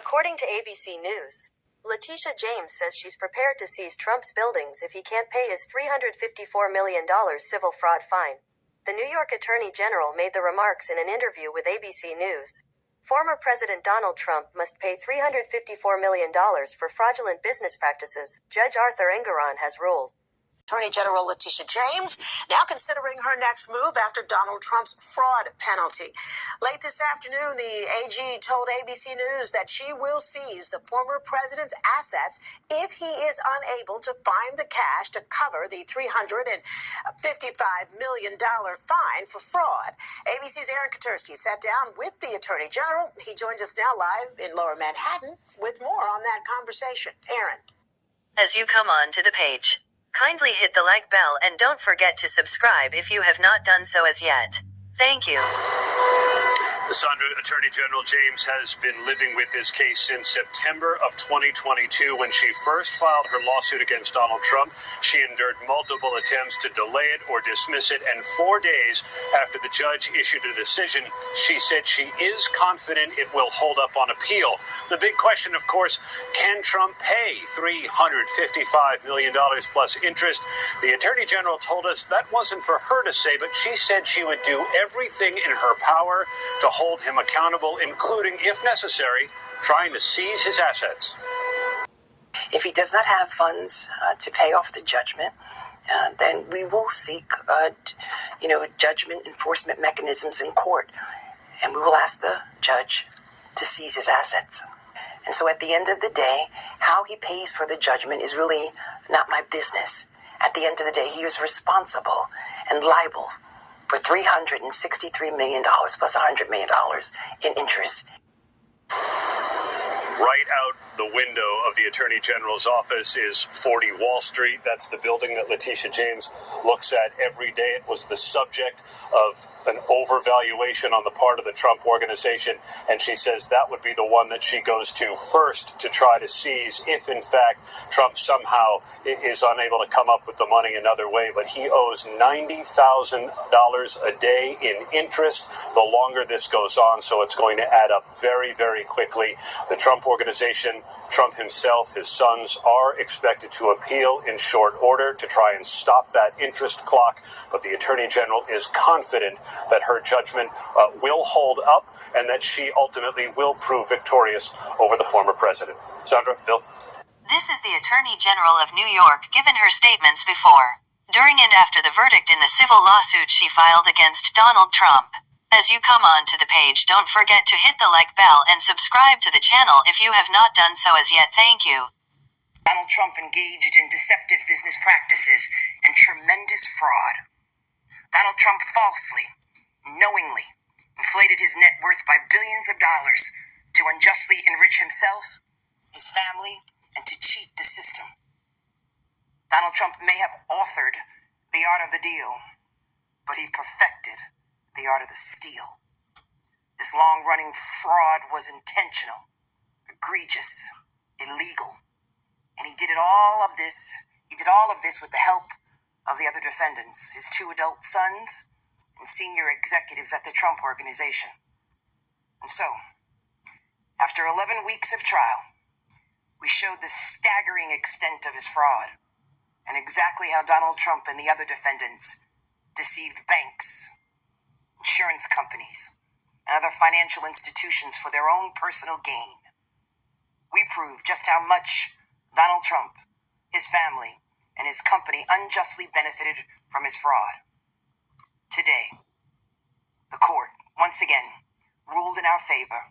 According to ABC News, Letitia James says she's prepared to seize Trump's buildings if he can't pay his $354 million civil fraud fine. The New York Attorney General made the remarks in an interview with ABC News. Former President Donald Trump must pay $354 million for fraudulent business practices, Judge Arthur Engoron has ruled. Attorney General Letitia James now considering her next move after Donald Trump's fraud penalty. Late this afternoon, the AG told ABC News that she will seize the former president's assets if he is unable to find the cash to cover the $355 million fine for fraud. ABC's Aaron Katursky sat down with the Attorney General. He joins us now live in Lower Manhattan with more on that conversation. Aaron. As you come on to the page, kindly hit the like bell and don't forget to subscribe if you have not done so as yet. Thank you. Sandra, Attorney General James has been living with this case since September of 2022 when she first filed her lawsuit against Donald Trump. She endured multiple attempts to delay it or dismiss it, and 4 days after the judge issued a decision, she said she is confident it will hold up on appeal. The big question, of course, can Trump pay $355 million plus interest? The Attorney General told us that wasn't for her to say, but she said she would do everything in her power to hold him accountable, including, if necessary, trying to seize his assets. If he does not have funds to pay off the judgment, then we will seek, judgment enforcement mechanisms in court, and we will ask the judge to seize his assets. And so at the end of the day, how he pays for the judgment is really not my business. At the end of the day, he is responsible and liable for $363 million plus $100 million in interest. Right out the window of the Attorney General's office is 40 Wall Street. That's the building that Letitia James looks at every day. It was the subject of an overvaluation on the part of the Trump organization, and she says that would be the one that she goes to first to try to seize if, in fact, Trump somehow is unable to come up with the money another way. But he owes $90,000 a day in interest the longer this goes on, so it's going to add up very, very quickly. The Trump organization, Trump himself, his sons are expected to appeal in short order to try and stop that interest clock, but the Attorney General is confident that her judgment will hold up and that she ultimately will prove victorious over the former president. Sandra, Bill? This is the Attorney General of New York given her statements before, during and after the verdict in the civil lawsuit she filed against Donald Trump. As you come on to the page, don't forget to hit the like bell and subscribe to the channel if you have not done so as yet. Thank you. Donald Trump engaged in deceptive business practices and tremendous fraud. Donald Trump falsely, knowingly, inflated his net worth by billions of dollars to unjustly enrich himself, his family, and to cheat the system. Donald Trump may have authored the art of the deal, but he perfected the art of the steal. This long-running fraud was intentional, egregious, illegal, and he did all of this with the help of the other defendants, his 2 adult sons and senior executives at the Trump organization. And so, after 11 weeks of trial, we showed the staggering extent of his fraud and exactly how Donald Trump and the other defendants deceived banks, insurance companies, and other financial institutions for their own personal gain. We proved just how much Donald Trump, his family, and his company unjustly benefited from his fraud. Today, the court, once again, ruled in our favor,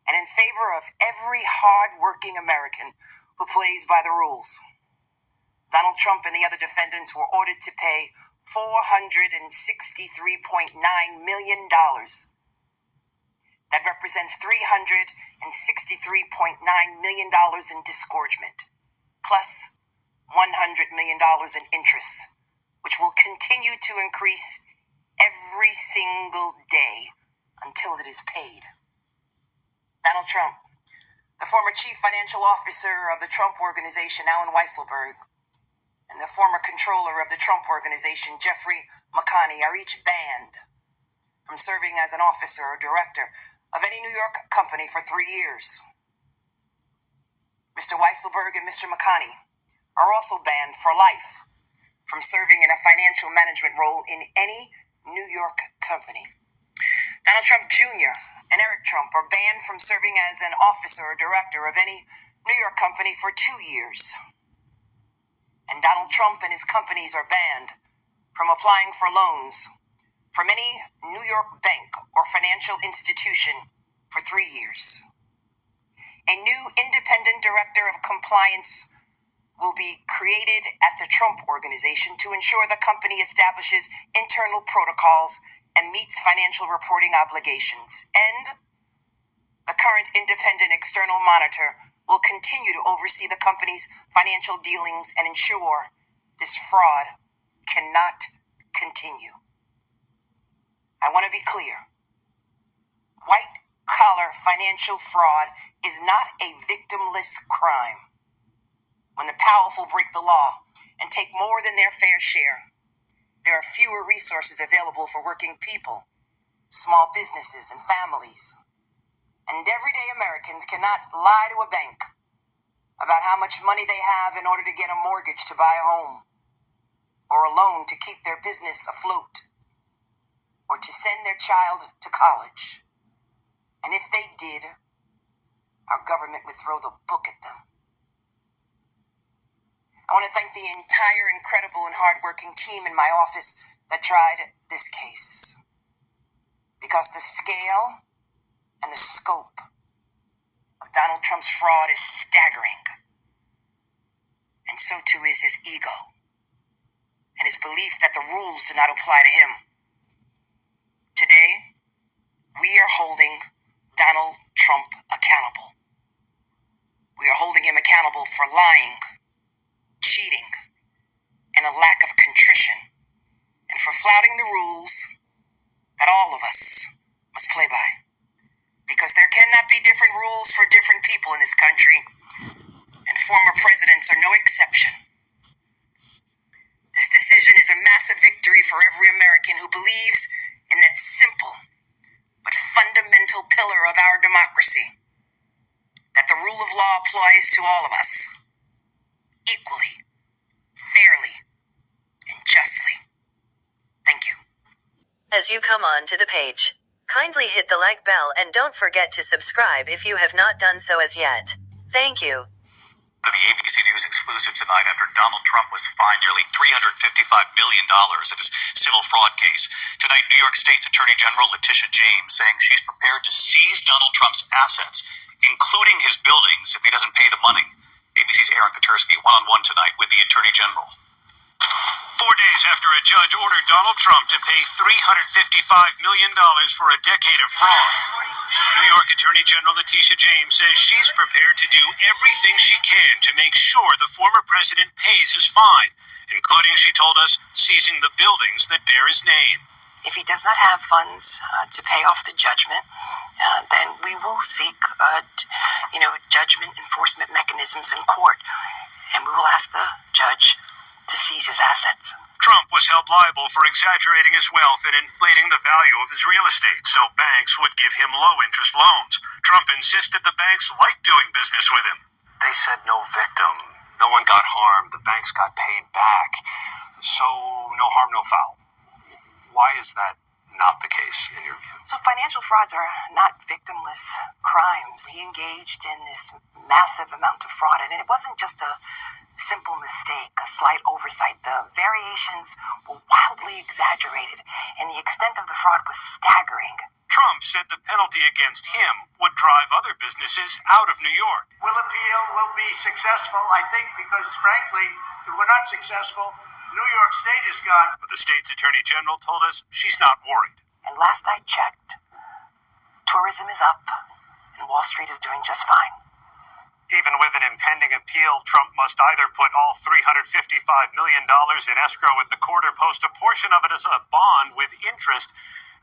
and in favor of every hard-working American who plays by the rules. Donald Trump and the other defendants were ordered to pay $463.9 million. That represents $363.9 million in disgorgement, plus $100 million in interest, which will continue to increase every single day until it is paid. Donald Trump, the former chief financial officer of the Trump organization, Alan Weisselberg, and the former controller of the Trump organization, Jeffrey McConney, are each banned from serving as an officer or director of any New York company for 3 years. Weisselberg and Mr. McConney are also banned for life from serving in a financial management role in any New York company. Donald Trump Jr. and Eric Trump are banned from serving as an officer or director of any New York company for 2 years. And Donald Trump and his companies are banned from applying for loans from any New York bank or financial institution for 3 years. A new independent director of compliance will be created at the Trump Organization to ensure the company establishes internal protocols and meets financial reporting obligations. And the current independent external monitor will continue to oversee the company's financial dealings and ensure this fraud cannot continue. I want to be clear. White-collar financial fraud is not a victimless crime. When the powerful break the law and take more than their fair share, there are fewer resources available for working people, small businesses, and families. And everyday Americans cannot lie to a bank about how much money they have in order to get a mortgage to buy a home, or a loan to keep their business afloat, or to send their child to college. And if they did, our government would throw the book at them. I want to thank the entire incredible and hardworking team in my office that tried this case, because the scale and the scope of Donald Trump's fraud is staggering. And so too is his ego and his belief that the rules do not apply to him. Today, we are holding Donald Trump accountable. We are holding him accountable for lying, cheating, and a lack of contrition, and for flouting the rules that all of us must play by. Because there cannot be different rules for different people in this country, and former presidents are no exception. This decision is a massive victory for every American who believes in that simple but fundamental pillar of our democracy, that the rule of law applies to all of us, equally, fairly, and justly. Thank you. As you come on to the page, kindly hit the like bell and don't forget to subscribe if you have not done so as yet. Thank you. The ABC News exclusive tonight after Donald Trump was fined nearly $355 million in his civil fraud case. Tonight, New York State's Attorney General Letitia James saying she's prepared to seize Donald Trump's assets, including his buildings, if he doesn't pay the money. ABC's Aaron Katursky one-on-one tonight with the Attorney General. 4 days after a judge ordered Donald Trump to pay $355 million for a decade of fraud, New York Attorney General Letitia James says she's prepared to do everything she can to make sure the former president pays his fine, including, she told us, seizing the buildings that bear his name. If he does not have funds to pay off the judgment, then we will seek, judgment enforcement mechanisms in court, and we will ask the judge to seize his assets. Trump was held liable for exaggerating his wealth and inflating the value of his real estate so banks would give him low-interest loans. Trump insisted the banks liked doing business with him. They said no victim. No one got harmed. The banks got paid back. So no harm, no foul. Why is that not the case in your view? So financial frauds are not victimless crimes. He engaged in this massive amount of fraud, and it wasn't just a simple mistake, a slight oversight. The variations were wildly exaggerated, and the extent of the fraud was staggering. Trump said the penalty against him would drive other businesses out of New York. We'll appeal, we'll be successful, I think, because frankly, if we're not successful, New York State is gone. But the state's attorney general told us she's not worried. And last I checked, tourism is up, and Wall Street is doing just fine. Even with an impending appeal, Trump must either put all $355 million in escrow with the court or post a portion of it as a bond with interest.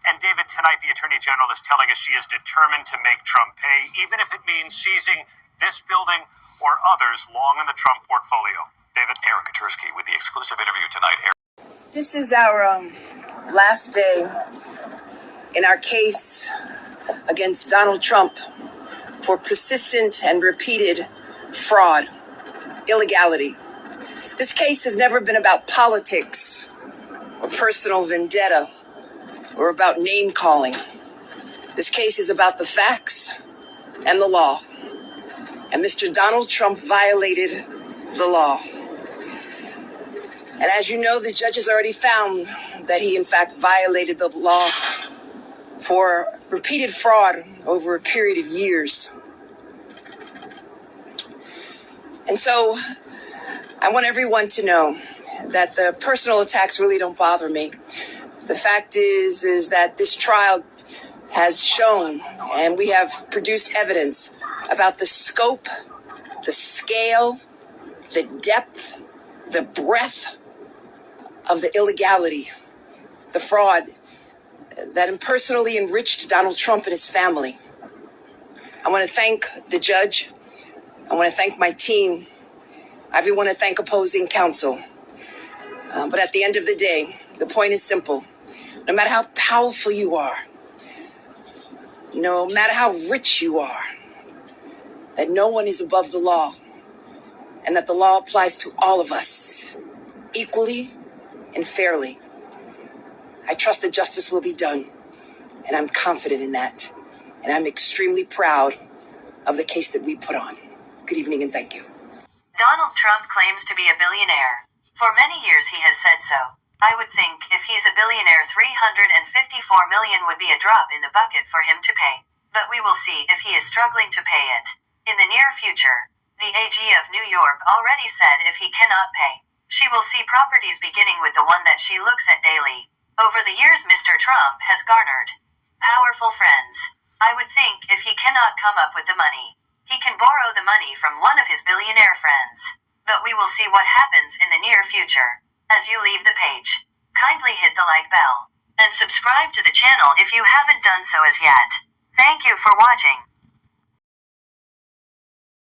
And David, tonight the Attorney General is telling us she is determined to make Trump pay, even if it means seizing this building or others long in the Trump portfolio. David? Aaron Katursky with the exclusive interview tonight. This is our last day in our case against Donald Trump for persistent and repeated fraud. illegality. This case has never been about politics or personal vendetta or about name calling. This case is about the facts and the law. And Mr. Donald Trump violated the law. And as you know, the judge has already found that he, in fact, violated the law for repeated fraud over a period of years. And so I want everyone to know that the personal attacks really don't bother me. The fact is that this trial has shown, and we have produced evidence about the scope, the scale, the depth, the breadth of the illegality, the fraud that impersonally enriched Donald Trump and his family. I want to thank the judge. I want to thank my team. I even want to thank opposing counsel. But at the end of the day, the point is simple. No matter how powerful you are, no matter how rich you are, that no one is above the law, and that the law applies to all of us equally and fairly. I trust that justice will be done, and I'm confident in that. And I'm extremely proud of the case that we put on. Good evening and thank you. Donald Trump claims to be a billionaire. For many years he has said so. I would think if he's a billionaire, $354 million would be a drop in the bucket for him to pay. But we will see if he is struggling to pay it. In the near future, the AG of New York already said if he cannot pay, she will see properties beginning with the one that she looks at daily. Over the years, Mr. Trump has garnered powerful friends. I would think if he cannot come up with the money, he can borrow the money from one of his billionaire friends. But we will see what happens in the near future. As you leave the page, kindly hit the like bell and subscribe to the channel if you haven't done so as yet. Thank you for watching.